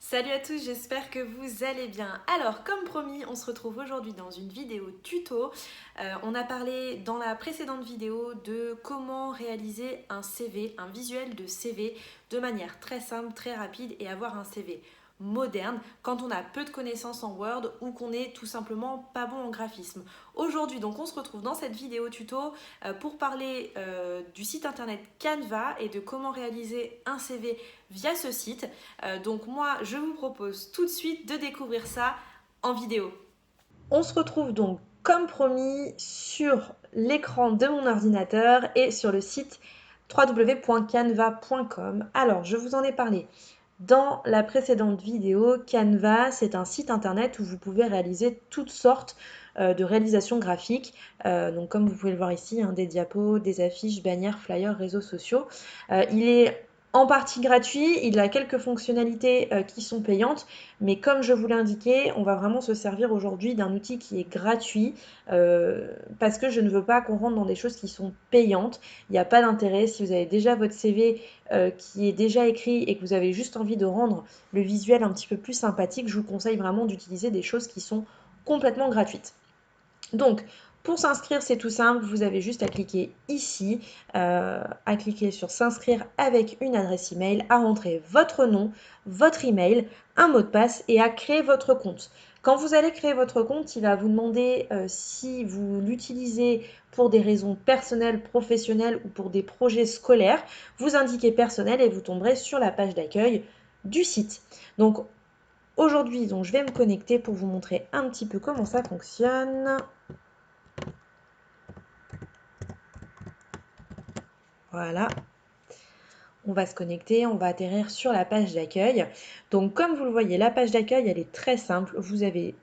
Salut à tous, j'espère que vous allez bien. Alors, comme promis, on se retrouve aujourd'hui dans une vidéo tuto. On a parlé dans la précédente vidéo de comment réaliser un CV, un visuel de CV de manière très simple, très rapide et avoir un CV moderne quand on a peu de connaissances en Word ou qu'on est tout simplement pas bon en graphisme. Aujourd'hui, donc, on se retrouve dans cette vidéo tuto pour parler du site internet Canva et de comment réaliser un CV via ce site. Donc moi, je vous propose tout de suite de découvrir ça en vidéo. On se retrouve donc comme promis sur l'écran de mon ordinateur et sur le site www.canva.com. Alors, je vous en ai parlé dans la précédente vidéo. Canva, c'est un site internet où vous pouvez réaliser toutes sortes de réalisations graphiques. Donc comme vous pouvez le voir ici, des diapos, des affiches, bannières, flyers, réseaux sociaux. Il est en partie gratuit, il a quelques fonctionnalités qui sont payantes, mais comme je vous l'ai indiqué, on va vraiment se servir aujourd'hui d'un outil qui est gratuit parce que je ne veux pas qu'on rentre dans des choses qui sont payantes. Il n'y a pas d'intérêt. Si vous avez déjà votre CV qui est déjà écrit et que vous avez juste envie de rendre le visuel un petit peu plus sympathique, je vous conseille vraiment d'utiliser des choses qui sont complètement gratuites. Donc, pour s'inscrire, c'est tout simple, vous avez juste à cliquer ici, à cliquer sur s'inscrire avec une adresse email, à rentrer votre nom, votre email, un mot de passe et à créer votre compte. Quand vous allez créer votre compte, il va vous demander si vous l'utilisez pour des raisons personnelles, professionnelles ou pour des projets scolaires. Vous indiquez personnel et vous tomberez sur la page d'accueil du site. Donc aujourd'hui, je vais me connecter pour vous montrer un petit peu comment ça fonctionne. Voilà, on va se connecter, on va atterrir sur la page d'accueil. Donc comme vous le voyez, la page d'accueil, elle est très simple. Vous avez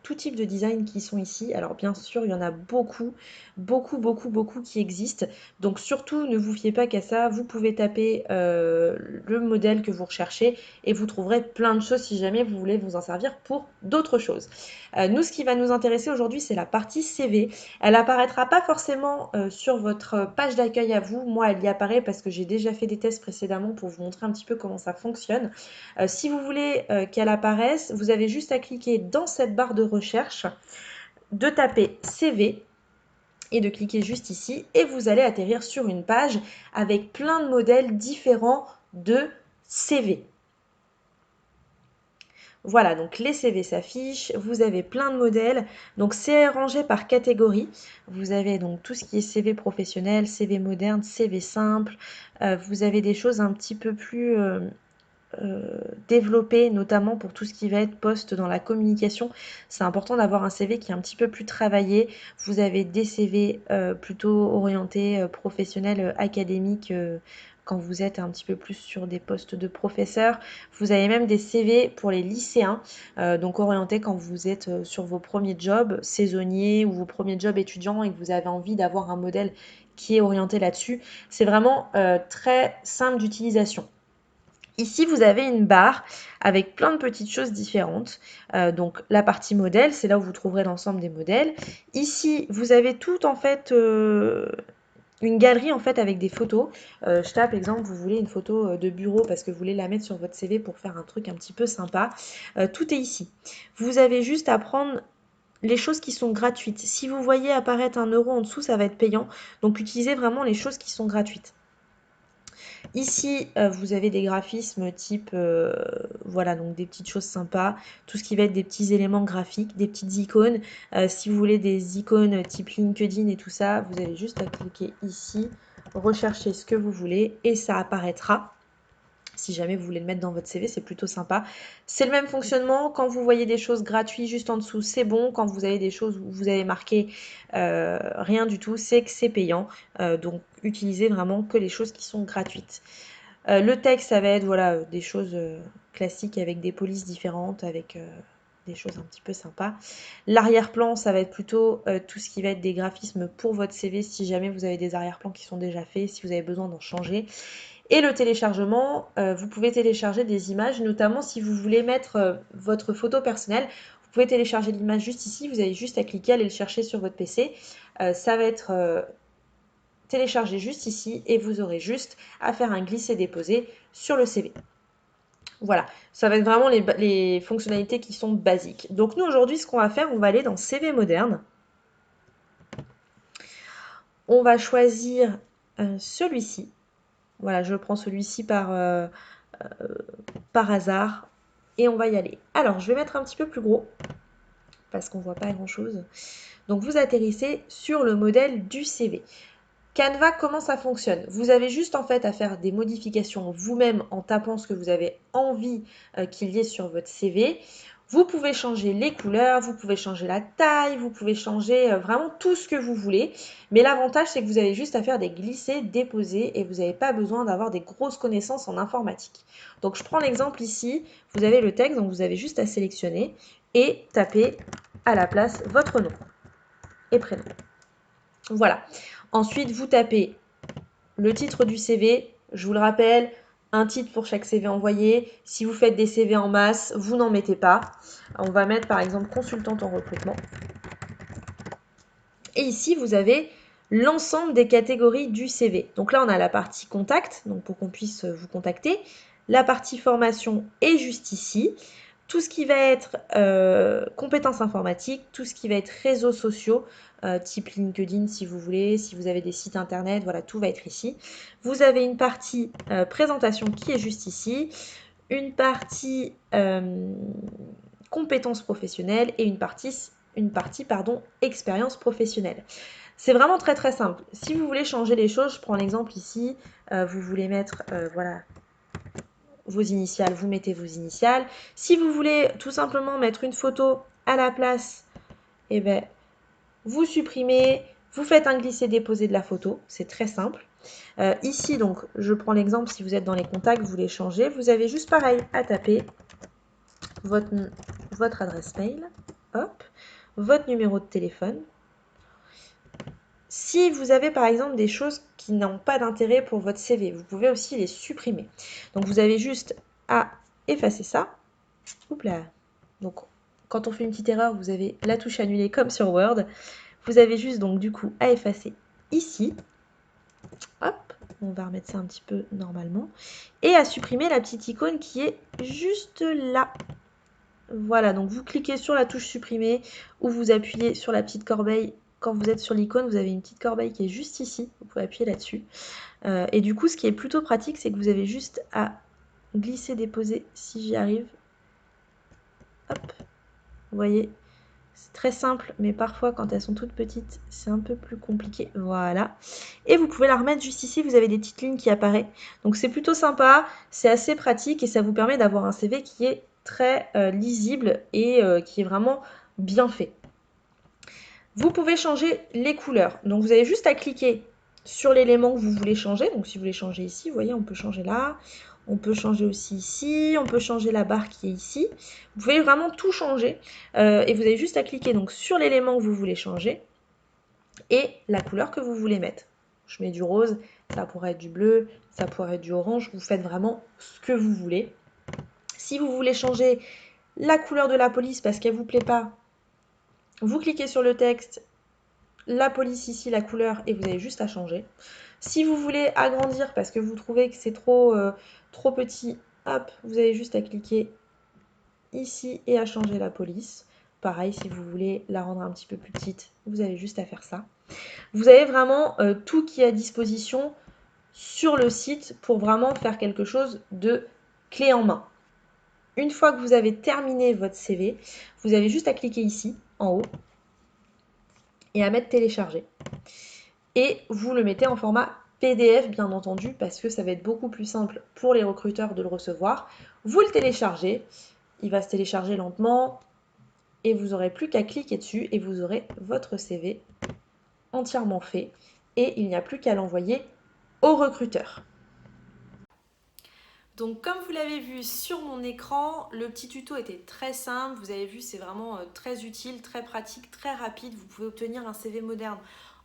tout type de design qui sont ici. Alors bien sûr, il y en a beaucoup qui existent. Donc surtout, ne vous fiez pas qu'à ça. Vous pouvez taper le modèle que vous recherchez et vous trouverez plein de choses si jamais vous voulez vous en servir pour d'autres choses. Nous, ce qui va nous intéresser aujourd'hui, c'est la partie CV. Elle apparaîtra pas forcément sur votre page d'accueil à vous. Moi, elle y apparaît parce que j'ai déjà fait des tests précédemment pour vous montrer un petit peu comment ça fonctionne. Si vous voulez qu'elle apparaisse, vous avez juste à cliquer dans cette barre de recherche, de taper CV et de cliquer juste ici et vous allez atterrir sur une page avec plein de modèles différents de CV. Voilà, donc les CV s'affichent, vous avez plein de modèles, donc c'est rangé par catégorie. Vous avez donc tout ce qui est CV professionnel, CV moderne, CV simple. Vous avez des choses un petit peu plus développées, notamment pour tout ce qui va être poste dans la communication. C'est important d'avoir un CV qui est un petit peu plus travaillé. Vous avez des CV plutôt orientés professionnels, académiques, quand vous êtes un petit peu plus sur des postes de professeur. Vous avez même des CV pour les lycéens, donc orientés quand vous êtes sur vos premiers jobs saisonniers ou vos premiers jobs étudiants et que vous avez envie d'avoir un modèle qui est orienté là-dessus. C'est vraiment très simple d'utilisation. Ici, vous avez une barre avec plein de petites choses différentes. Donc la partie modèle, c'est là où vous trouverez l'ensemble des modèles. Ici, vous avez tout en fait une galerie en fait avec des photos. Je tape exemple, vous voulez une photo de bureau parce que vous voulez la mettre sur votre CV pour faire un truc un petit peu sympa. Tout est ici. Vous avez juste à prendre les choses qui sont gratuites. Si vous voyez apparaître 1 € en dessous, ça va être payant. Donc utilisez vraiment les choses qui sont gratuites. Ici, vous avez des graphismes type, voilà, donc des petites choses sympas, tout ce qui va être des petits éléments graphiques, des petites icônes. Si vous voulez des icônes type LinkedIn et tout ça, vous avez juste à cliquer ici, rechercher ce que vous voulez et ça apparaîtra. Si jamais vous voulez le mettre dans votre CV, c'est plutôt sympa. C'est le même fonctionnement. Quand vous voyez des choses gratuites juste en dessous, c'est bon. Quand vous avez des choses où vous avez marqué rien du tout, c'est que c'est payant. Donc, utilisez vraiment que les choses qui sont gratuites. Le texte, ça va être voilà, des choses classiques avec des polices différentes, avec des choses un petit peu sympas. L'arrière-plan, ça va être plutôt tout ce qui va être des graphismes pour votre CV si jamais vous avez des arrière-plans qui sont déjà faits, si vous avez besoin d'en changer. Et le téléchargement, vous pouvez télécharger des images, notamment si vous voulez mettre votre photo personnelle. Vous pouvez télécharger l'image juste ici, vous avez juste à cliquer, aller le chercher sur votre PC. Ça va être téléchargé juste ici et vous aurez juste à faire un glisser-déposer sur le CV. Voilà, ça va être vraiment les fonctionnalités qui sont basiques. Donc nous aujourd'hui, ce qu'on va faire, on va aller dans CV moderne. On va choisir celui-ci. Voilà, je prends celui-ci par hasard et on va y aller. Alors, je vais mettre un petit peu plus gros parce qu'on ne voit pas grand-chose. Donc vous atterrissez sur le modèle du CV. Canva, comment ça fonctionne? Vous avez juste en fait à faire des modifications vous-même en tapant ce que vous avez envie qu'il y ait sur votre CV. Vous pouvez changer les couleurs, vous pouvez changer la taille, vous pouvez changer vraiment tout ce que vous voulez. Mais l'avantage, c'est que vous avez juste à faire des glissés, déposés et vous n'avez pas besoin d'avoir des grosses connaissances en informatique. Donc je prends l'exemple ici, vous avez le texte, donc vous avez juste à sélectionner et taper à la place votre nom et prénom. Voilà. Ensuite, vous tapez le titre du CV. Je vous le rappelle, un titre pour chaque CV envoyé. Si vous faites des CV en masse, vous n'en mettez pas. On va mettre par exemple consultante en recrutement. Et ici, vous avez l'ensemble des catégories du CV. Donc là, on a la partie contact, donc pour qu'on puisse vous contacter. La partie formation est juste ici. Tout ce qui va être compétences informatiques, tout ce qui va être réseaux sociaux, type LinkedIn si vous voulez, si vous avez des sites internet, voilà, tout va être ici. Vous avez une partie présentation qui est juste ici, une partie compétences professionnelles et une partie expérience professionnelle. C'est vraiment très très simple. Si vous voulez changer les choses, je prends l'exemple ici, vous voulez mettre voilà, vos initiales, vous mettez vos initiales. Si vous voulez tout simplement mettre une photo à la place, eh ben, vous supprimez, vous faites un glisser-déposer de la photo, c'est très simple. Ici, donc, je prends l'exemple, si vous êtes dans les contacts, vous voulez changer, vous avez juste pareil à taper votre adresse mail, hop, votre numéro de téléphone. Si vous avez par exemple des choses qui n'ont pas d'intérêt pour votre CV, vous pouvez aussi les supprimer. Donc vous avez juste à effacer ça. Oups là. Donc quand on fait une petite erreur, vous avez la touche annulée comme sur Word. Vous avez juste donc du coup à effacer ici. Hop, on va remettre ça un petit peu normalement. Et à supprimer la petite icône qui est juste là. Voilà, donc vous cliquez sur la touche supprimer ou vous appuyez sur la petite corbeille. Quand vous êtes sur l'icône, vous avez une petite corbeille qui est juste ici. Vous pouvez appuyer là-dessus. Et du coup, ce qui est plutôt pratique, c'est que vous avez juste à glisser, déposer si j'y arrive. Hop, vous voyez, c'est très simple, mais parfois quand elles sont toutes petites, c'est un peu plus compliqué. Voilà. Et vous pouvez la remettre juste ici, vous avez des petites lignes qui apparaissent. Donc c'est plutôt sympa, c'est assez pratique et ça vous permet d'avoir un CV qui est très lisible et qui est vraiment bien fait. Vous pouvez changer les couleurs. Donc vous avez juste à cliquer sur l'élément que vous voulez changer. Donc si vous voulez changer ici, vous voyez, on peut changer là. On peut changer aussi ici. On peut changer la barre qui est ici. Vous pouvez vraiment tout changer. Et vous avez juste à cliquer donc sur l'élément que vous voulez changer et la couleur que vous voulez mettre. Je mets du rose, ça pourrait être du bleu, ça pourrait être du orange. Vous faites vraiment ce que vous voulez. Si vous voulez changer la couleur de la police parce qu'elle ne vous plaît pas, vous cliquez sur le texte, la police ici, la couleur, et vous avez juste à changer. Si vous voulez agrandir parce que vous trouvez que c'est trop petit, hop, vous avez juste à cliquer ici et à changer la police. Pareil, si vous voulez la rendre un petit peu plus petite, vous avez juste à faire ça. Vous avez vraiment tout qui est à disposition sur le site pour vraiment faire quelque chose de clé en main. Une fois que vous avez terminé votre CV, vous avez juste à cliquer ici, en haut, et à mettre télécharger. Et vous le mettez en format PDF, bien entendu, parce que ça va être beaucoup plus simple pour les recruteurs de le recevoir. Vous le téléchargez, il va se télécharger lentement, et vous n'aurez plus qu'à cliquer dessus, et vous aurez votre CV entièrement fait, et il n'y a plus qu'à l'envoyer au recruteur. Donc comme vous l'avez vu sur mon écran, le petit tuto était très simple. Vous avez vu, c'est vraiment très utile, très pratique, très rapide. Vous pouvez obtenir un CV moderne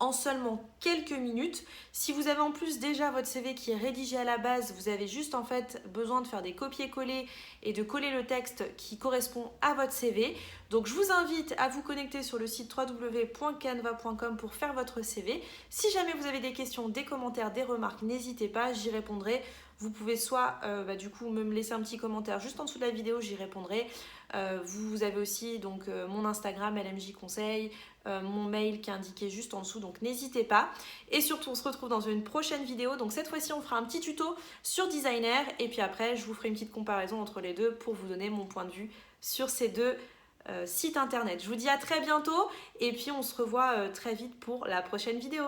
en seulement quelques minutes. Si vous avez en plus déjà votre CV qui est rédigé à la base, vous avez juste en fait besoin de faire des copier-coller et de coller le texte qui correspond à votre CV. Donc je vous invite à vous connecter sur le site www.canva.com pour faire votre CV. Si jamais vous avez des questions, des commentaires, des remarques, n'hésitez pas, j'y répondrai vous pouvez soit du coup me laisser un petit commentaire juste en dessous de la vidéo, j'y répondrai. Vous avez aussi donc mon Instagram LMJ Conseil, mon mail qui est indiqué juste en dessous, donc n'hésitez pas. Et surtout, on se retrouve dans une prochaine vidéo. Donc cette fois-ci, on fera un petit tuto sur Designer et puis après, je vous ferai une petite comparaison entre les deux pour vous donner mon point de vue sur ces deux sites internet. Je vous dis à très bientôt et puis on se revoit très vite pour la prochaine vidéo.